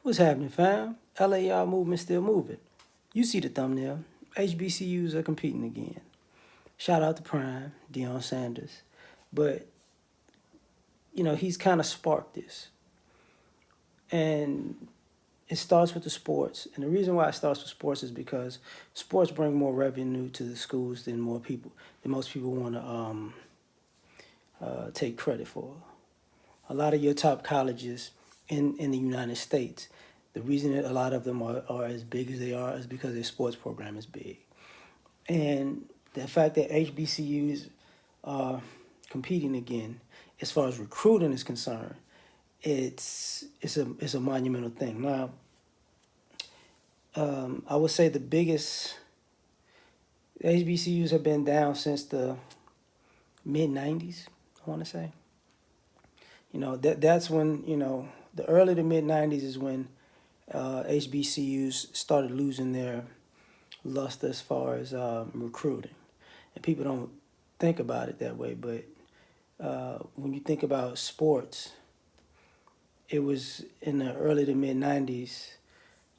What's happening, fam? L.A.R movement still moving. You see the thumbnail. HBCUs are competing again. Shout out to Prime, Deion Sanders. But, he's kind of sparked this. And it starts with the sports. And the reason why it starts with sports is because sports bring more revenue to the schools than most people want to take credit for. A lot of your top colleges in the United States, the reason that a lot of them are as big as they are is because their sports program is big. And the fact that HBCUs are competing again, as far as recruiting is concerned, it's a monumental thing. Now, I would say the biggest HBCUs have been down since the mid '90s. I want to say. That's when the early to mid '90s is when HBCUs started losing their luster as far as recruiting, and people don't think about it that way. But when you think about sports, it was in the early to mid '90s,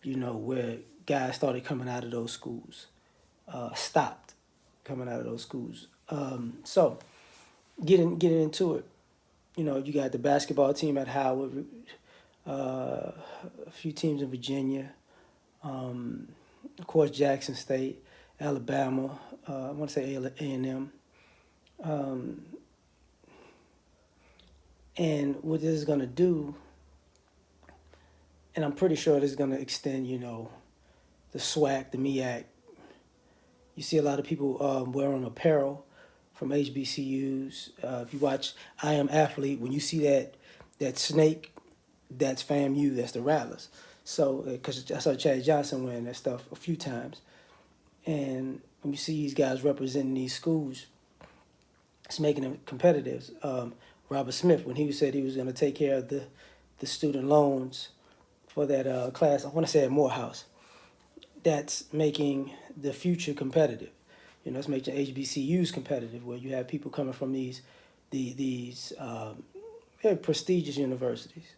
where guys started coming out of those schools, stopped coming out of those schools. So getting into it, you got the basketball team at Howard, a few teams in Virginia, of course Jackson State, Alabama. I want to say A&M. And what this is going to do, and I'm pretty sure this is going to extend, the swag, the MEAC. You see a lot of people wearing apparel from HBCUs. If you watch I Am Athlete, when you see that snake, that's FAMU, that's the Rattlers. So, because I saw Chad Johnson wearing that stuff a few times. And when you see these guys representing these schools, it's making them competitive. Robert Smith, when he said he was going to take care of the student loans for that class, I want to say at Morehouse, that's making the future competitive. It's making HBCUs competitive, where you have people coming from these very prestigious universities,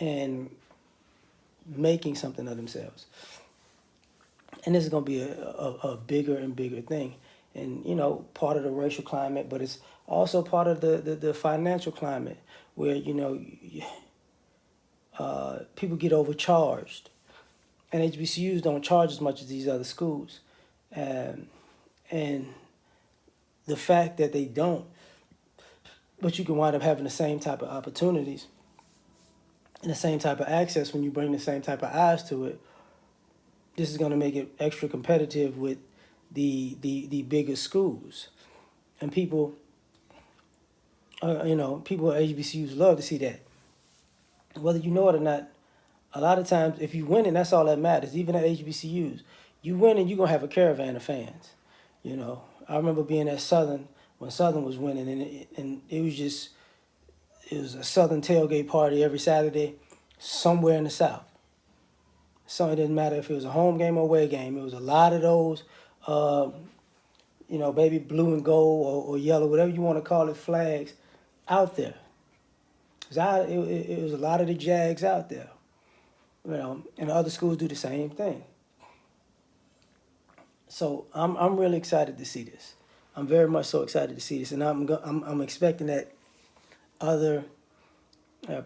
and making something of themselves. And this is going to be a bigger and bigger thing. And, part of the racial climate, but it's also part of the financial climate where, people get overcharged. And HBCUs don't charge as much as these other schools. And the fact that they don't, but you can wind up having the same type of opportunities and the same type of access when you bring the same type of eyes to it. This is going to make it extra competitive with the bigger schools. And people at HBCUs love to see that. Whether you know it or not, a lot of times if you win, and that's all that matters, even at HBCUs. You win and you're going to have a caravan of fans. I remember being at Southern when Southern was winning, and it was a Southern tailgate party every Saturday somewhere in the South. So it didn't matter if it was a home game or away game. It was a lot of those, baby blue and gold or yellow, whatever you want to call it, flags out there. It was a lot of the Jags out there. And other schools do the same thing. So I'm really excited to see this. I'm very much so excited to see this, and I'm expecting that other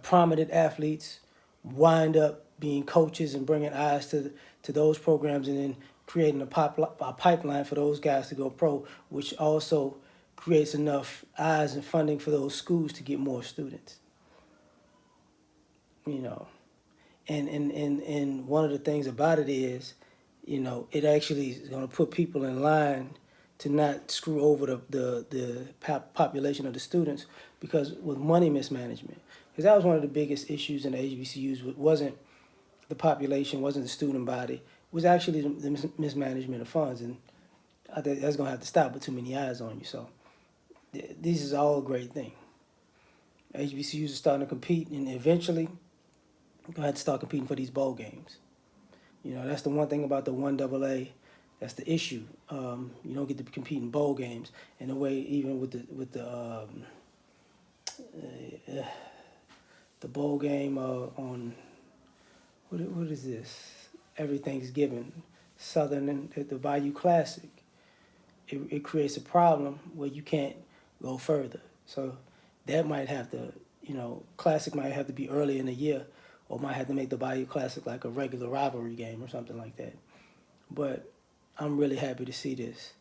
prominent athletes wind up being coaches and bringing eyes to those programs, and then creating a pipeline for those guys to go pro, which also creates enough eyes and funding for those schools to get more students. And one of the things about it is, it actually is going to put people in line to not screw over the population of the students, because with money mismanagement, because that was one of the biggest issues in the HBCUs. Wasn't the population, wasn't the student body, it was actually the mismanagement of funds, and I think that's going to have to stop with too many eyes on you. So this is all a great thing. HBCUs are starting to compete, and eventually you're going to have to start competing for these bowl games. That's the one thing about the 1AA. That's the issue. You don't get to compete in bowl games in a way, even with the bowl game on what is this? Everything's given. Southern and the Bayou Classic. It creates a problem where you can't go further. So that might have to, Classic might have to be early in the year, or might have to make the Bayou Classic like a regular rivalry game or something like that. But I'm really happy to see this.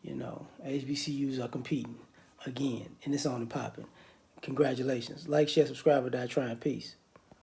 HBCUs are competing again, and it's on and popping. Congratulations. Like, share, subscribe, or die trying. Peace.